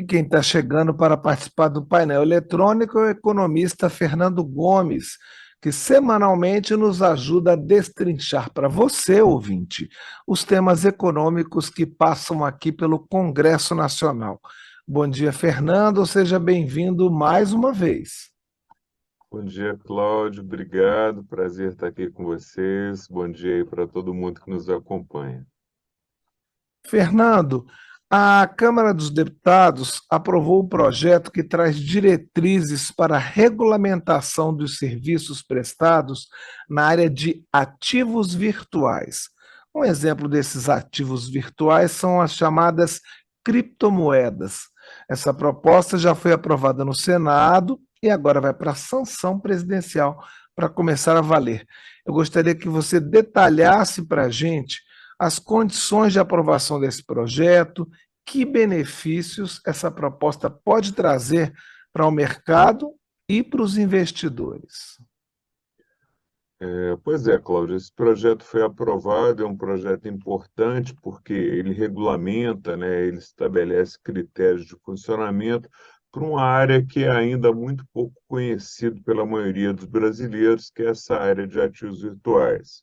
E quem está chegando para participar do painel eletrônico é o economista Fernando Gomes, que semanalmente nos ajuda a destrinchar para você, ouvinte, os temas econômicos que passam aqui pelo Congresso Nacional. Bom dia, Fernando, seja bem-vindo mais uma vez. Bom dia, Cláudio. Obrigado. Prazer estar aqui com vocês. Bom dia aí para todo mundo que nos acompanha. Fernando, a Câmara dos Deputados aprovou o projeto que traz diretrizes para a regulamentação dos serviços prestados na área de ativos virtuais. Um exemplo desses ativos virtuais são as chamadas criptomoedas. Essa proposta já foi aprovada no Senado e agora vai para a sanção presidencial para começar a valer. Eu gostaria que você detalhasse para a gente as condições de aprovação desse projeto, que benefícios essa proposta pode trazer para o mercado e para os investidores. Pois é, Cláudio, esse projeto foi aprovado, é um projeto importante porque ele regulamenta, né, ele estabelece critérios de funcionamento para uma área que é ainda muito pouco conhecida pela maioria dos brasileiros, que é essa área de ativos virtuais.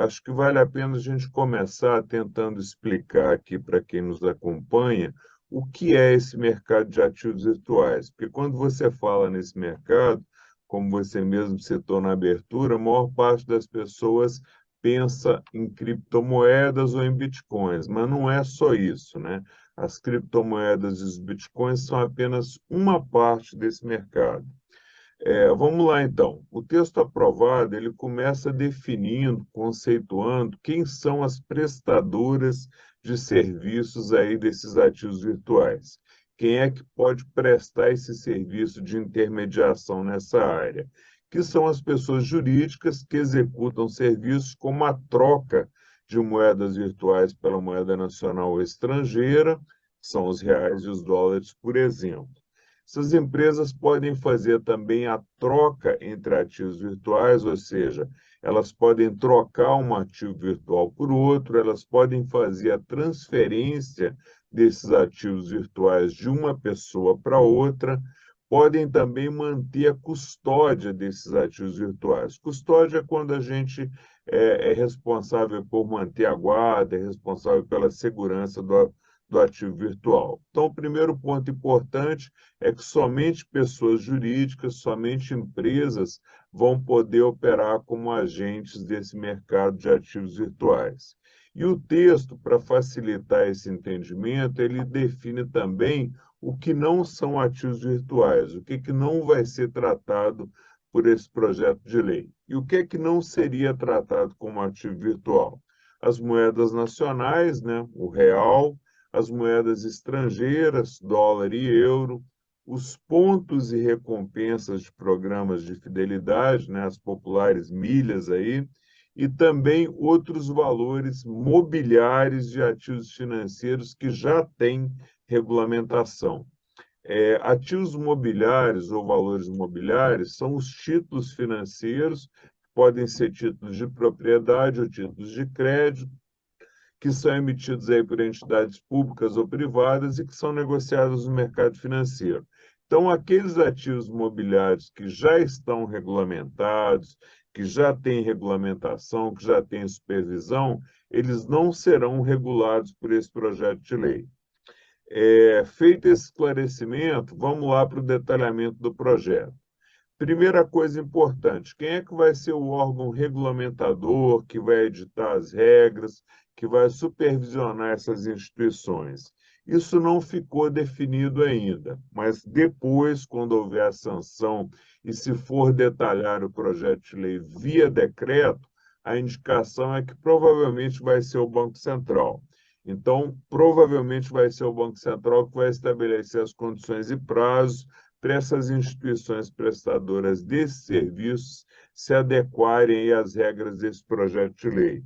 Acho que vale a pena a gente começar tentando explicar aqui para quem nos acompanha o que é esse mercado de ativos virtuais. Porque quando você fala nesse mercado, como você mesmo citou na abertura, a maior parte das pessoas pensa em criptomoedas ou em bitcoins, mas não é só isso, né? As criptomoedas e os bitcoins são apenas uma parte desse mercado. Vamos lá, então. O texto aprovado, ele começa definindo, conceituando quem são as prestadoras de serviços aí desses ativos virtuais. Quem é que pode prestar esse serviço de intermediação nessa área? Que são as pessoas jurídicas que executam serviços como a troca de moedas virtuais pela moeda nacional ou estrangeira, que são os reais e os dólares, por exemplo. Essas empresas podem fazer também a troca entre ativos virtuais, ou seja, elas podem trocar um ativo virtual por outro, elas podem fazer a transferência desses ativos virtuais de uma pessoa para outra, podem também manter a custódia desses ativos virtuais. Custódia é quando a gente é responsável por manter a guarda, é responsável pela segurança do ativo virtual. Então, o primeiro ponto importante é que somente pessoas jurídicas, somente empresas vão poder operar como agentes desse mercado de ativos virtuais. E o texto, para facilitar esse entendimento, ele define também o que não são ativos virtuais, o que não vai ser tratado por esse projeto de lei. E o que não seria tratado como ativo virtual? As moedas nacionais, né, o real, as moedas estrangeiras, dólar e euro, os pontos e recompensas de programas de fidelidade, né, as populares milhas aí, e também outros valores mobiliários de ativos financeiros que já têm regulamentação. Ativos mobiliários ou valores mobiliários são os títulos financeiros, podem ser títulos de propriedade ou títulos de crédito, que são emitidos aí por entidades públicas ou privadas e que são negociados no mercado financeiro. Então, aqueles ativos imobiliários que já estão regulamentados, que já têm regulamentação, que já têm supervisão, eles não serão regulados por esse projeto de lei. Feito esse esclarecimento, vamos lá para o detalhamento do projeto. Primeira coisa importante, quem é que vai ser o órgão regulamentador, que vai editar as regras, que vai supervisionar essas instituições? Isso não ficou definido ainda, mas depois, quando houver a sanção e se for detalhar o projeto de lei via decreto, a indicação é que provavelmente vai ser o Banco Central. Então, provavelmente vai ser o Banco Central que vai estabelecer as condições e prazos para essas instituições prestadoras desses serviços se adequarem às regras desse projeto de lei.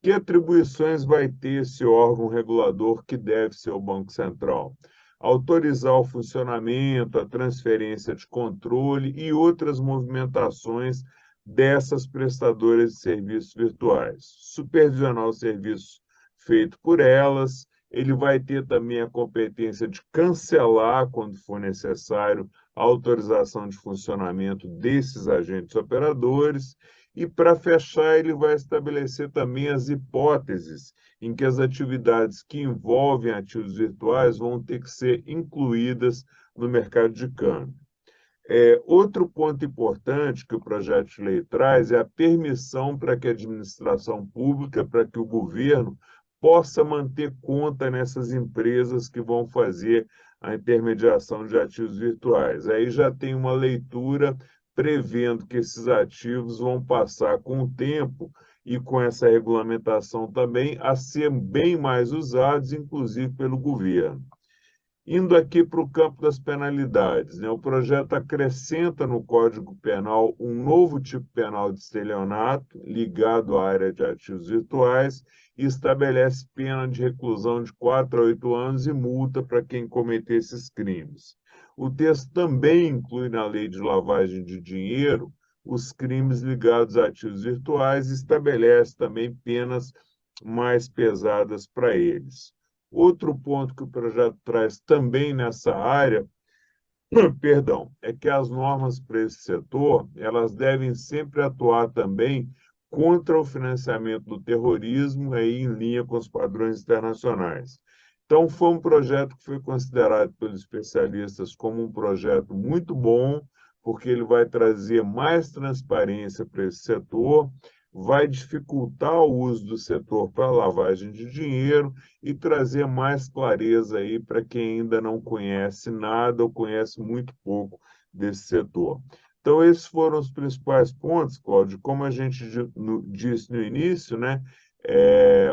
Que atribuições vai ter esse órgão regulador que deve ser o Banco Central? Autorizar o funcionamento, a transferência de controle e outras movimentações dessas prestadoras de serviços virtuais. Supervisionar o serviço feito por elas, ele vai ter também a competência de cancelar, quando for necessário, a autorização de funcionamento desses agentes operadores. E, para fechar, ele vai estabelecer também as hipóteses em que as atividades que envolvem ativos virtuais vão ter que ser incluídas no mercado de câmbio. Outro ponto importante que o projeto de lei traz é a permissão para que a administração pública, para que o governo possa manter conta nessas empresas que vão fazer a intermediação de ativos virtuais. Aí já tem uma leitura prevendo que esses ativos vão passar com o tempo e com essa regulamentação também a ser bem mais usados, inclusive pelo governo. Indo aqui para o campo das penalidades, né? O projeto acrescenta no Código Penal um novo tipo penal de estelionato ligado à área de ativos virtuais e estabelece pena de reclusão de 4 a 8 anos e multa para quem cometer esses crimes. O texto também inclui na lei de lavagem de dinheiro os crimes ligados a ativos virtuais e estabelece também penas mais pesadas para eles. Outro ponto que o projeto traz também nessa área, perdão, é que as normas para esse setor, elas devem sempre atuar também contra o financiamento do terrorismo, aí em linha com os padrões internacionais. Então, foi um projeto que foi considerado pelos especialistas como um projeto muito bom, porque ele vai trazer mais transparência para esse setor, vai dificultar o uso do setor para lavagem de dinheiro e trazer mais clareza aí para quem ainda não conhece nada ou conhece muito pouco desse setor. Então, esses foram os principais pontos, Cláudio. Como a gente disse no início, né,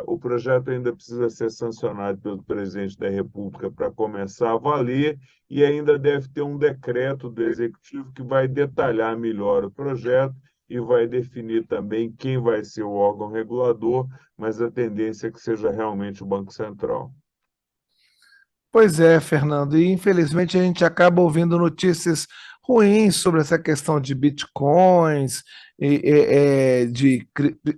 o projeto ainda precisa ser sancionado pelo presidente da República para começar a valer e ainda deve ter um decreto do Executivo que vai detalhar melhor o projeto e vai definir também quem vai ser o órgão regulador, mas a tendência é que seja realmente o Banco Central. Pois é, Fernando, e infelizmente a gente acaba ouvindo notícias ruins sobre essa questão de bitcoins, de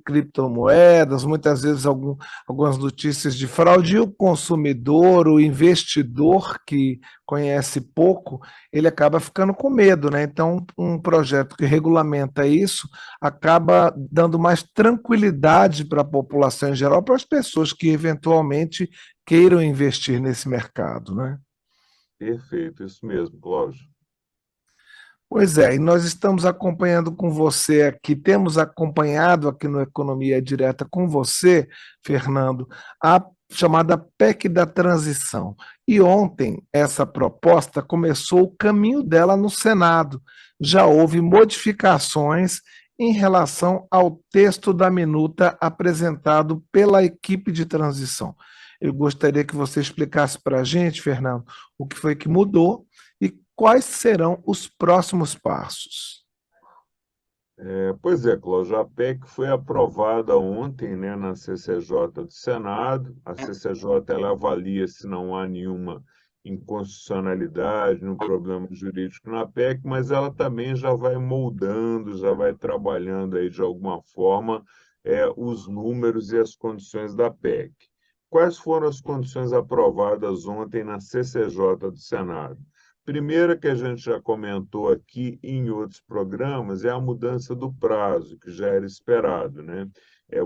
criptomoedas, muitas vezes algumas notícias de fraude, e o consumidor, o investidor que conhece pouco, ele acaba ficando com medo, né? Então, um projeto que regulamenta isso acaba dando mais tranquilidade para a população em geral, para as pessoas que eventualmente queiram investir nesse mercado, né? Perfeito, isso mesmo, Cláudio. Pois é, e nós estamos acompanhando com você aqui, temos acompanhado aqui no Economia Direta com você, Fernando, a chamada PEC da transição. E ontem essa proposta começou o caminho dela no Senado. Já houve modificações em relação ao texto da minuta apresentado pela equipe de transição. Eu gostaria que você explicasse para a gente, Fernando, o que foi que mudou e quais serão os próximos passos. Pois é, Cláudio, a PEC foi aprovada ontem, né, na CCJ do Senado. A CCJ ela avalia se não há nenhuma inconstitucionalidade, nenhum problema jurídico na PEC, mas ela também já vai moldando, já vai trabalhando aí de alguma forma os números e as condições da PEC. Quais foram as condições aprovadas ontem na CCJ do Senado? Primeira que a gente já comentou aqui em outros programas é a mudança do prazo, que já era esperado, né?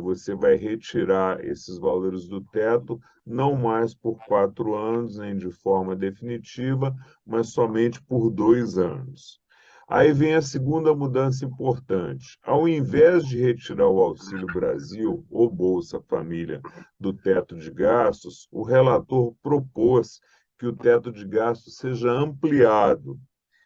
Você vai retirar esses valores do teto não mais por 4 anos, nem de forma definitiva, mas somente por 2 anos. Aí vem a segunda mudança importante. Ao invés de retirar o Auxílio Brasil ou Bolsa Família do teto de gastos, o relator propôs que o teto de gastos seja ampliado,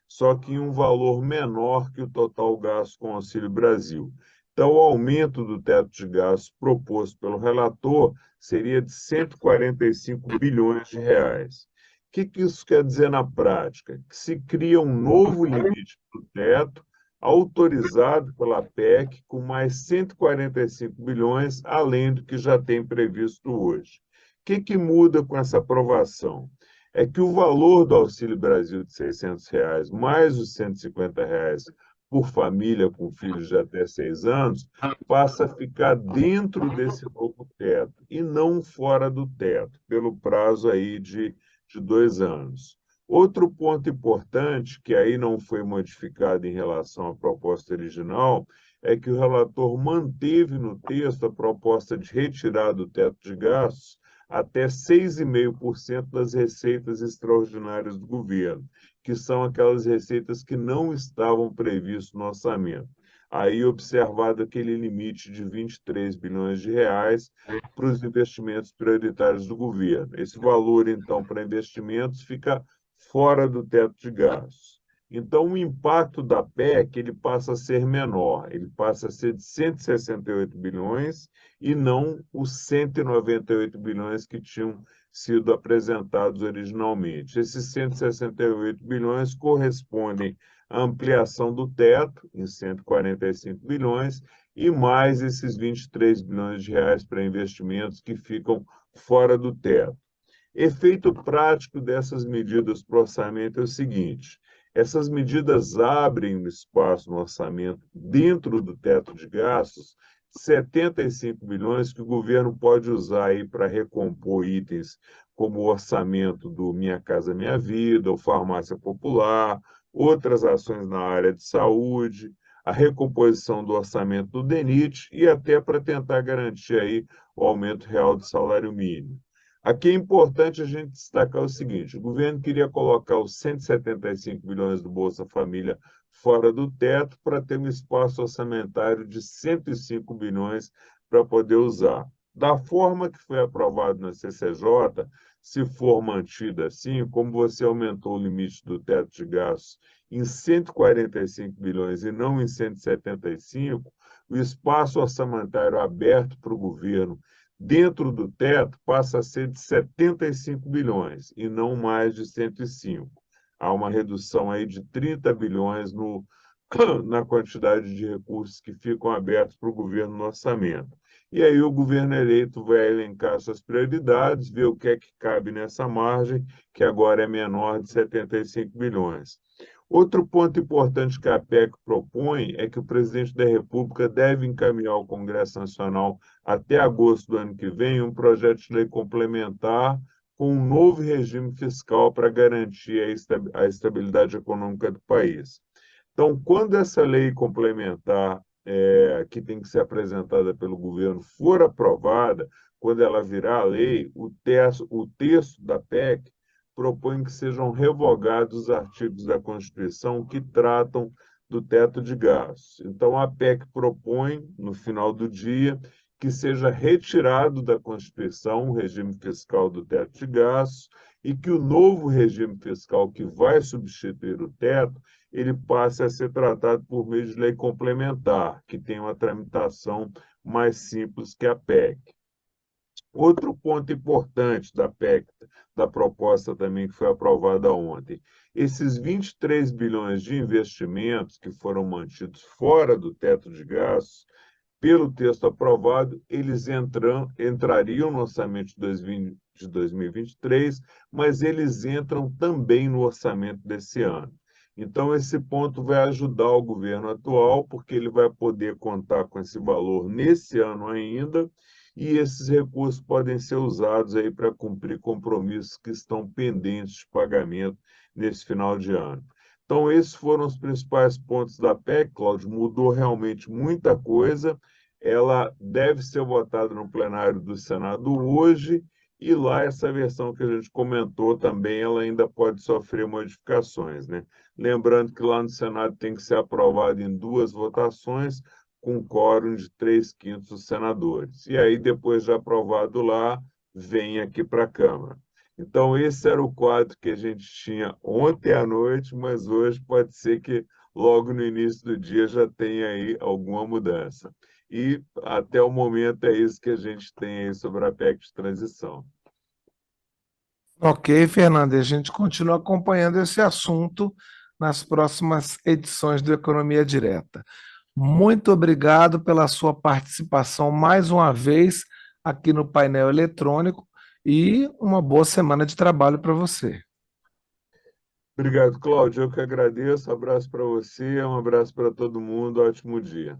só que em um valor menor que o total gasto com o Auxílio Brasil. Então, o aumento do teto de gastos proposto pelo relator seria de 145 bilhões de reais. O que isso quer dizer na prática? Que se cria um novo limite do teto, autorizado pela PEC, com mais 145 bilhões, além do que já tem previsto hoje. O que muda com essa aprovação? É que o valor do Auxílio Brasil de R$ 600, mais os R$ 150 por família com filhos de até 6 anos, passa a ficar dentro desse novo teto e não fora do teto, pelo prazo aí de 2 anos. Outro ponto importante, que aí não foi modificado em relação à proposta original, é que o relator manteve no texto a proposta de retirar do teto de gastos até 6,5% das receitas extraordinárias do governo, que são aquelas receitas que não estavam previstas no orçamento. Aí, observado aquele limite de 23 bilhões de reais para os investimentos prioritários do governo. Esse valor, então, para investimentos fica fora do teto de gastos. Então, o impacto da PEC ele passa a ser menor, ele passa a ser de 168 bilhões e não os 198 bilhões que tinham sido apresentados originalmente. Esses 168 bilhões correspondem à ampliação do teto, em 145 bilhões, e mais esses 23 bilhões de reais para investimentos que ficam fora do teto. Efeito prático dessas medidas para o orçamento é o seguinte: essas medidas abrem um espaço no orçamento, dentro do teto de gastos, 75 bilhões que o governo pode usar aí para recompor itens como o orçamento do Minha Casa Minha Vida, o Farmácia Popular, outras ações na área de saúde, a recomposição do orçamento do DENIT e até para tentar garantir aí o aumento real do salário mínimo. Aqui é importante a gente destacar o seguinte: o governo queria colocar os 175 bilhões do Bolsa Família fora do teto para ter um espaço orçamentário de 105 bilhões para poder usar. Da forma que foi aprovado na CCJ, se for mantida assim, como você aumentou o limite do teto de gastos em 145 bilhões e não em 175, o espaço orçamentário aberto para o governo dentro do teto passa a ser de 75 bilhões e não mais de 105. Há uma redução aí de 30 bilhões na quantidade de recursos que ficam abertos para o governo no orçamento. E aí o governo eleito vai elencar suas prioridades, ver o que é que cabe nessa margem, que agora é menor de 75 bilhões. Outro ponto importante que a PEC propõe é que o presidente da República deve encaminhar ao Congresso Nacional, até agosto do ano que vem, um projeto de lei complementar com um novo regime fiscal para garantir a estabilidade econômica do país. Então, quando essa lei complementar, que tem que ser apresentada pelo governo, for aprovada, quando ela virar lei, o texto da PEC propõe que sejam revogados os artigos da Constituição que tratam do teto de gastos. Então, a PEC propõe, no final do dia, que seja retirado da Constituição o regime fiscal do teto de gastos e que o novo regime fiscal que vai substituir o teto ele passe a ser tratado por meio de lei complementar, que tem uma tramitação mais simples que a PEC. Outro ponto importante da PEC, da proposta também que foi aprovada ontem, esses 23 bilhões de investimentos que foram mantidos fora do teto de gastos, pelo texto aprovado, eles entrariam no orçamento de 2023, mas eles entram também no orçamento desse ano. Então, esse ponto vai ajudar o governo atual, porque ele vai poder contar com esse valor nesse ano ainda, e esses recursos podem ser usados aí para cumprir compromissos que estão pendentes de pagamento nesse final de ano. Então, esses foram os principais pontos da PEC, Cláudio. Mudou realmente muita coisa. Ela deve ser votada no plenário do Senado hoje, e lá essa versão que a gente comentou também, ela ainda pode sofrer modificações, né? Lembrando que lá no Senado tem que ser aprovado em duas votações, com quórum de 3/5 dos senadores. E aí, depois de aprovado lá, vem aqui para a Câmara. Então, esse era o quadro que a gente tinha ontem à noite, mas hoje pode ser que logo no início do dia já tenha aí alguma mudança. E até o momento é isso que a gente tem aí sobre a PEC de transição. Ok, Fernanda, a gente continua acompanhando esse assunto nas próximas edições do Economia Direta. Muito obrigado pela sua participação mais uma vez aqui no painel eletrônico e uma boa semana de trabalho para você. Obrigado, Cláudio. Eu que agradeço. Abraço para você, um abraço para todo mundo. Ótimo dia.